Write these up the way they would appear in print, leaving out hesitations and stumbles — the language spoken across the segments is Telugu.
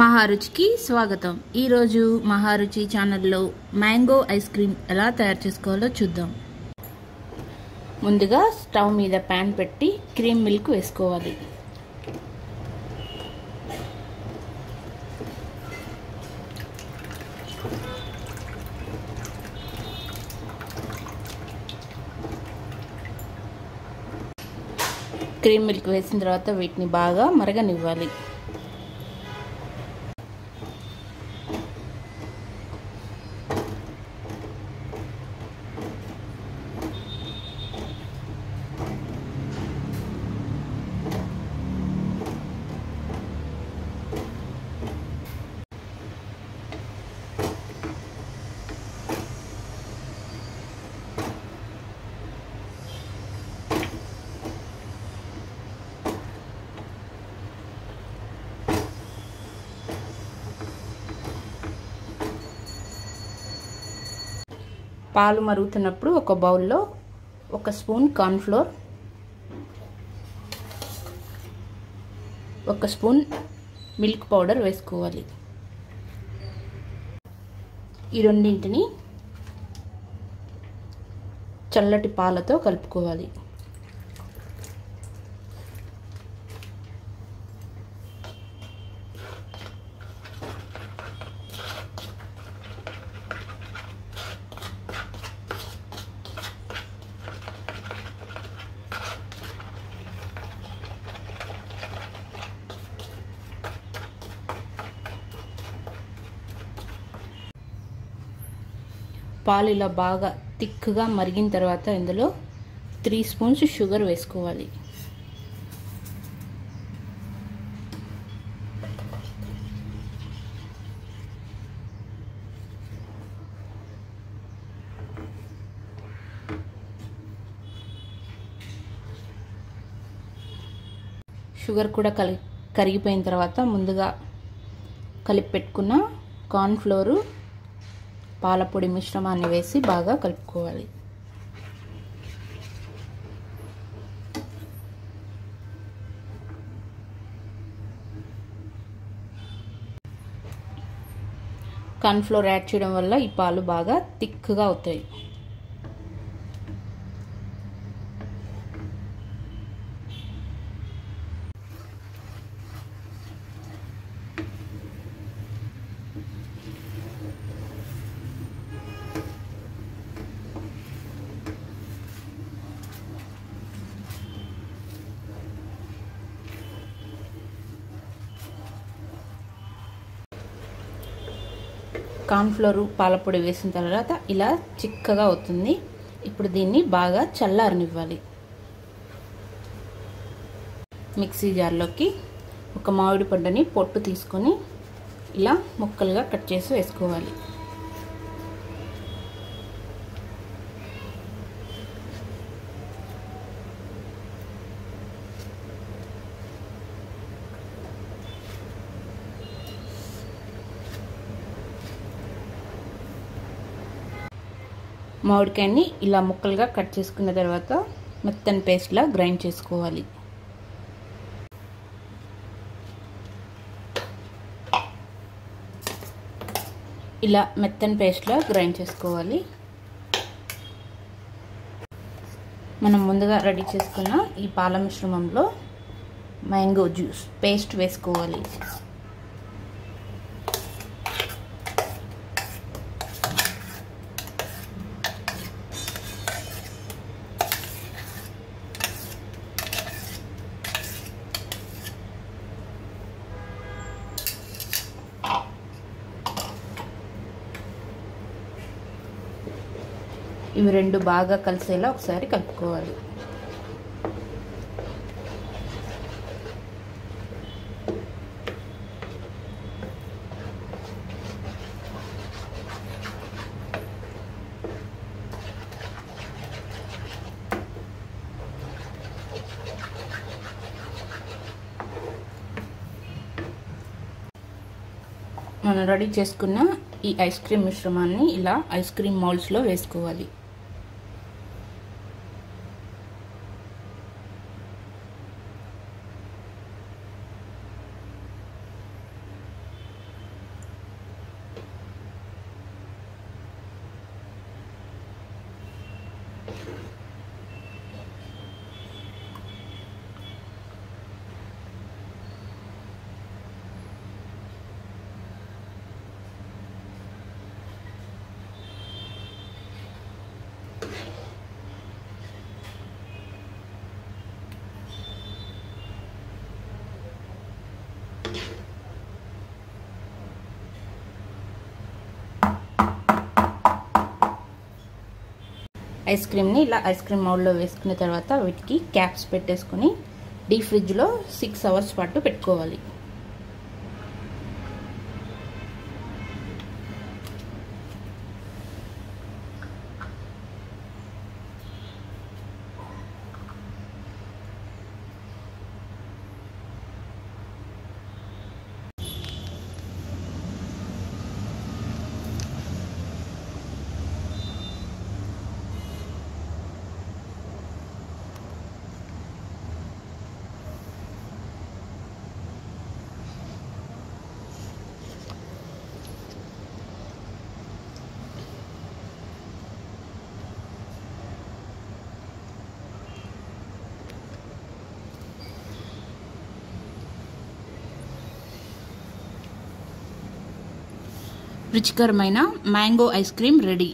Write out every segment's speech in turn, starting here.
మహారుచికి స్వాగతం. ఈరోజు మహారుచి ఛానల్లో మ్యాంగో ఐస్ క్రీమ్ ఎలా తయారు చేసుకోవాలో చూద్దాం. ముందుగా స్టవ్ మీద ప్యాన్ పెట్టి క్రీమ్ మిల్క్ వేసుకోవాలి. క్రీమ్ మిల్క్ వేసిన తర్వాత వీటిని బాగా మరగనివ్వాలి. పాలు మరుగుతున్నప్పుడు ఒక బౌల్లో 1 spoon corn flour, 1 spoon milk powder వేసుకోవాలి. ఈ రెండింటిని చల్లటి పాలతో కలుపుకోవాలి. పాలు ఇలా బాగా థిక్గా మరిగిన తర్వాత ఇందులో 3 స్పూన్స్ షుగర్ వేసుకోవాలి. షుగర్ కూడా కరిగిపోయిన తర్వాత ముందుగా కలిపి పెట్టుకున్న కార్న్ ఫ్లోరు, పాలపొడి మిశ్రమాన్ని వేసి బాగా కలుపుకోవాలి. కార్న్ ఫ్లోర్ యాడ్ చేయడం వల్ల ఈ పాలు బాగా థిక్గా అవుతాయి. కార్న్ ఫ్లోర్, పాలపొడి వేసిన తర్వాత ఇలా చిక్కగా అవుతుంది. ఇప్పుడు దీన్ని బాగా చల్లారనివ్వాలి. మిక్సీ జార్లోకి ఒక మామిడి పండుని పొట్టు తీసుకొని ఇలా ముక్కలుగా కట్ చేసి వేసుకోవాలి. మామిడికాయని ఇలా ముక్కలుగా కట్ చేసుకున్న తర్వాత మెత్తని పేస్ట్లా గ్రైండ్ చేసుకోవాలి. ఇలా మెత్తని పేస్ట్లా గ్రైండ్ చేసుకోవాలి. మనం ముందుగా రెడీ చేసుకున్న ఈ పాల మిశ్రమంలో మ్యాంగో జ్యూస్ పేస్ట్ వేసుకోవాలి. ఇవి రెండు బాగా కలిసేలా ఒకసారి కలుపుకోవాలి. మనం రెడీ చేసుకున్న ఈ ఐస్ క్రీమ్ మిశ్రమాన్ని ఇలా ఐస్ క్రీమ్ మౌల్డ్స్లో వేసుకోవాలి. ఐస్ క్రీమ్ని ఇలా ఐస్ క్రీమ్ మౌల్డ్లో వేసుకున్న తర్వాత వీటికి క్యాప్స్ పెట్టేసుకొని డీప్ ఫ్రిడ్జ్లో 6 అవర్స్ పాటు పెట్టుకోవాలి. రుచికరమైన మ్యాంగో ఐస్ క్రీమ్ రెడీ.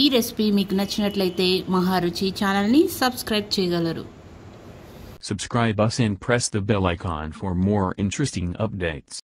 ఈ రెసిపీ మీకు నచ్చినట్లయితే మహా రుచి ఛానల్ని సబ్స్క్రైబ్ చేయగలరు. Subscribe us and press the bell icon for more interesting updates.